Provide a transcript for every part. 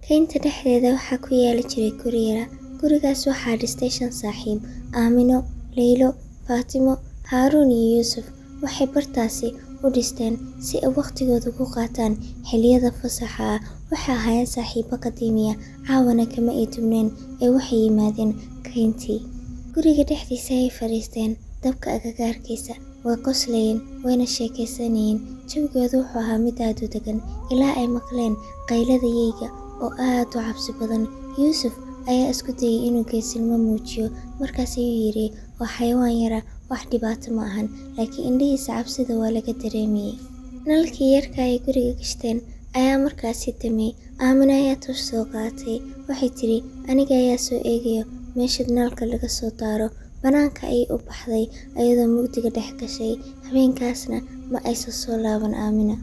Kaynta dhexdeeda waxaa ku yaali jiray guri yara. Gurigaas waxaa dhistay 5 saaxiib: Aamino, Laylo, Faatimo, Haaruun iyo Yuusuf. Waxay bartaasi u dhisteen si ay waqtigooda ku qaataan xilliyada fasaxa ah. Waxay ahaayeen saaxiibo qadiimi ah, caawana kama ay duwneen ee waxay yimaadeen kayntii. Guriga dhexdiisa ayay fadhiisteen, dabka agagaarkiisa. Way qoslayeen, wayna sheekaysanayeen. Jawigoodu wuxuu ahaa mid aad u degan, ilaa ay maqleen qaylada yeyga oo aad u cabsi badan. Yuusuf ayaa isku dayay inuu geesinimo muujiyo, markaas ayuu yidhi, waa xayawaan yara, wax dhibaato ma ahan. Laakiin indhihiisa cabsida waa laga dareemayay. Nalkii yarka ay guriga gashteen ayaa markaasi damay. Aamina ayaa tush soo qaatay. Waxay tidhi, aniga ayaa soo eegayo meeshad nalka laga soo daaro. Banaanka ayay u baxday ayadoo mugdiga dhex gashay. Habeenkaasna ma aysan soo laaban Aamina.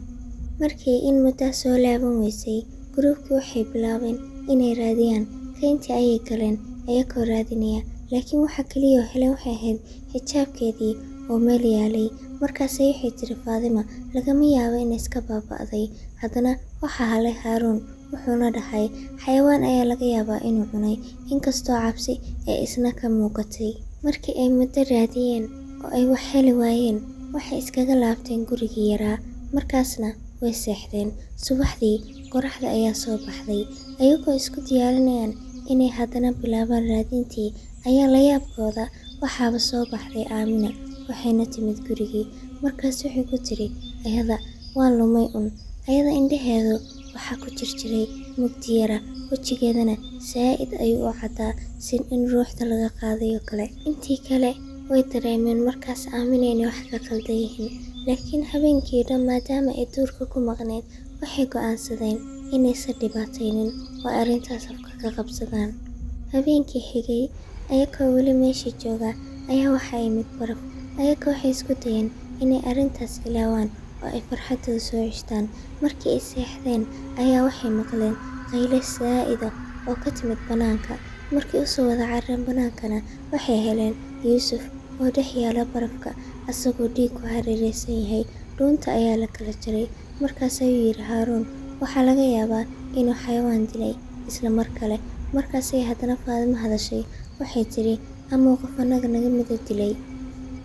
Markii in muddo soo laaban weysay, gruubkii waxay bilaabeen inay raadiyaan. Kayntii ayay galeen iyagoo raadinaya, laakiin waxa kaliya oo heleen waxay ahayd xijaabkeedii oo meel yaalay. Markaasay waxay tiri Faatimo, lagama yaabo inay iska baaba'day. Haddana waxaa halay Haaruun, wuxuuna dhahay, xayawaan ayaa laga yaabaa inuu cunay, inkastoo cabsi ee isna ka muuqatay. Markii ay muddo raadiyeen oo ay wax heli waayeen, waxay iskaga laabteen gurigii yaraa. Markaasna way seexdeen. Subaxdii qorraxda ayaa soo baxday. Ayagoo isku diyaarinayaan inay haddana bilaabaan raadintii ayaa la yaabkooda waxaaba soo baxday Aamina. Waxayna timid gurigii. Markaas waxay ku tiri ayada, waan lumay un. Ayada indhaheedu waxaa ku jirjiray mugdi yara, wejigeedana saa'id ayuu u caddaa, sin in ruuxda laga qaadayo kale. Intii kale way dareemeen markaas Aamina inay wax ka khaldan yihiin. Laakiin habeenkii dhan maadaama ay duurka ku maqneed, waxay go'aansadeen inaysan dhibaataynin oo arrintaas afka ka qabsadaan. Habeenkii xigay, ayagoo weli meeshii jooga ayaa waxaa yimid baraf. Ayaga waxay isku dayeen inay arrintaas ilaawaan oo ay farxadooda soo ceshtaan. Markii ay seexdeen ayaa waxay maqleen qayle saa'ida oo ka timid banaanka. Markii u soo wada carareen banaankana waxay heleen Yuusuf oo dhex yaala barafka, asagoo dhiig ku hareeraysan yahay. Dhuunta ayaa la kala jaray. Markaas ayuu yidhi Haaruun, waxaa laga yaabaa inuu xayawaan dilay isla mar kale. Markaasay haddana Faatimo hadashay. Waxay tidhi, ama qof annaga naga mida dilay.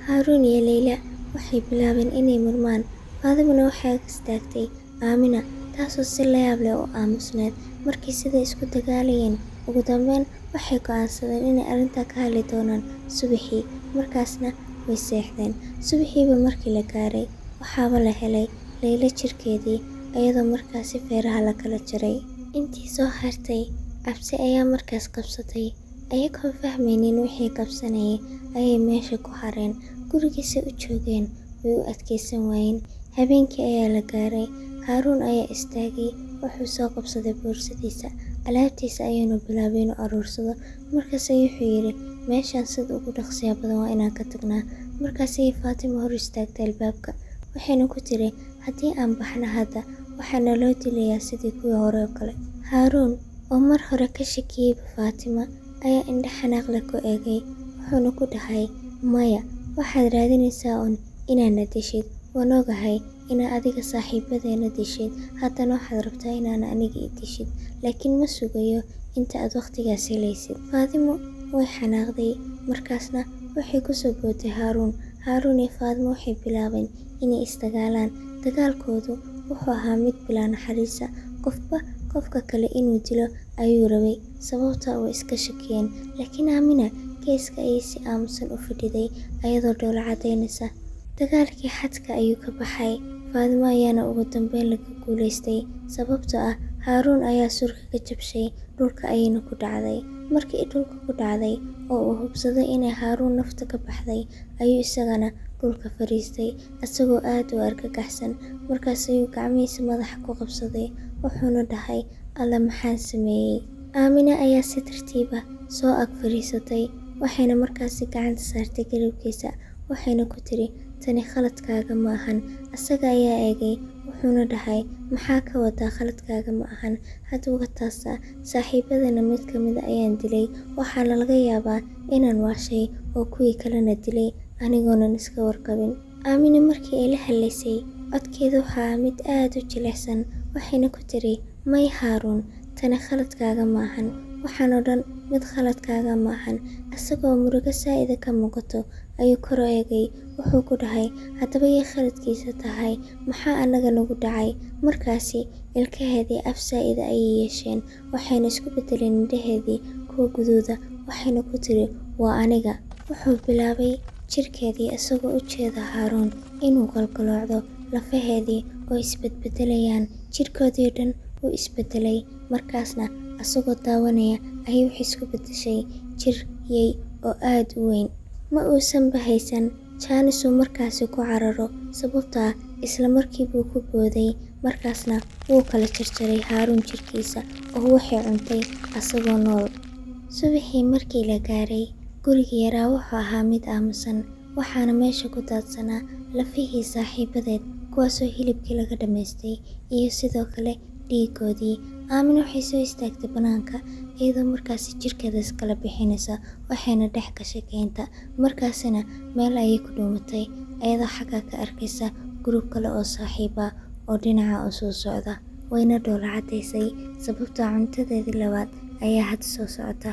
Haaruun iyo Layla waxay bilaabeen inay murmaan. Faatimona waxay ag istaagtay Aamina, taasoo si la yaab leh u aamusneed. Markii siday isku dagaalayeen, ugu dambeyn waxay go'aansadeen inay arrintaa ka hadli doonaan subaxii. Markaasna way seexdeen. Subaxiiba markii la gaaray, waxaaba la helay Layla jirkeedii, iyadoo markaasi feeraha la kala jaray. Intii soo hartay, cabsi ayaa markaas qabsatay. Ayagoo fahmaynin wixii qabsanayay ayay meesha ku hareen. Gurigiisa u joogeen, way u adkaysan waayeen. Habeenkii ayaa la gaaray. Haaruun ayaa istaagay. Wuxuu soo qabsaday boorsadiisa, alaabtiisa ayuuna bilaabay inuu aruursado. Markaas ayuu wuxuu yidhi, meeshaan sida ugu dhaqsiya badan waa inaan ka tagnaa. Markaas ayay Faatimo hor istaagtay albaabka. Waxayna ku tiri, haddii aan baxno hadda, waxaa naloo dilayaa sidii kuwii hore oo kale. Haaruun oo mar hore ka shakiyayba Faatimo ayaa indho xanaaq leh ku eegay. Wuxuuna ku dhahay, maya, waxaad raadinaysaa un inaana dishid. Waan ogahay inaa adiga saaxiibadeena dishid, haddana waxaad rabtaa inaana aniga i dishid. Laakiin ma sugayo inta aad waqtigaas helaysid. Faatimo way xanaaqday. Markaasna waxay ku soo bootay Haaruun. Haaruun iyo Faatimo waxay bilaabeen inay isdagaalaan. Dagaalkoodu wuxuu ahaa mid bilaa naxariisa. Qofba qofka kale inuu dilo ayuu rabay, sababtoo way iska shakiyeen. Laakiin Aamina geeska ayay si aamusan u fadhiday, ayadoo dhoola cadaynaysa. Dagaalkii xadka ayuu ka baxay. Faatimo ayaana ugu dambeyn laga guulaystay, sababtoo ah Haaruun ayaa surka ka jabshay, dhulka ayayna ku dhacday. Markii ay dhulka ku dhacday oo uu hubsaday inay Haaruun nafta ka baxday, ayuu isagana dhulka fadhiistay, asagoo aad u argagaxsan. Markaas ayuu gacmihiisa madaxa ku qabsaday, wuxuuna dhahay, alla maxaan sameeyey. Aamina ayaa si tartiib ah soo ag fadhiisatay. Waxayna markaasi gacanta saartay garabkiisa. Waxayna ku tiri, tani khaladkaaga ma ahan. Asaga ayaa eegay, wuxuuna dhahay, maxaa ka wadaa khaladkaaga ma ahan? Hadduu taasaa, saaxiibadana mid ka mid ayaan dilay. Waxaana laga yaabaa inaan waashay oo kuwii kalena dilay anigoonan iska warqabin. Aamina markii ay la hadlaysay, codkeedu waxaa mid aad u jilicsan. Waxayna ku tiri, may Haaruun, tani khaladkaaga maahan, waxaan oo dhan mid khaladkaaga maahan. Isagoo murugo saa'ida ka muuqato ayuu kor u eegay. Wuxuu ku dhahay, haddaba yay khaladkiisa tahay? Maxaa annaga nagu dhacay? Markaasi ilkaheedii af saa'ida ayay yeesheen, waxayna isku beddeleen indhaheedii kuwa guduuda. Waxayna ku tiri, waa aniga. Wuxuu bilaabay jirkeedii isagoo u jeeda Haaruun inuu qalqaloocdo, lafaheedii oo isbedbedelayaan, jirkoodii oo dhan wuu isbedelay. Markaasna asagoo daawanaya ayay wax isku beddeshay jir yey oo aad u weyn. Ma uusan bahaysan jaanis uu markaasi ku cararo, sababtoo ah isla markii buu ku booday. Markaasna wuu kala jarjaray Haaruun jirkiisa oo waxay cuntay asagoo nool. Subaxii markii la gaaray, gurigii yaraa wuxuu ahaa mid aamusan, waxaana meesha ku daadsanaa lafihii saaxiibadeed, kuwaasoo hilibkii laga dhammaystay iyo sidoo kale dhiigoodii. Aamino waxay soo istaagtay bannaanka iyadoo markaasi jirkeeda iskala bixinaysa, waxayna dhex gashay keynta. Markaasina meel ayay ku dhuumatay iyadoo xagga ka arkaysa gurub kale oo saaxiib ah oo dhinaca u soo socda. Wayna dhoola caddaysay sababtoo cuntadeedii labaad ayaa hadda soo socota.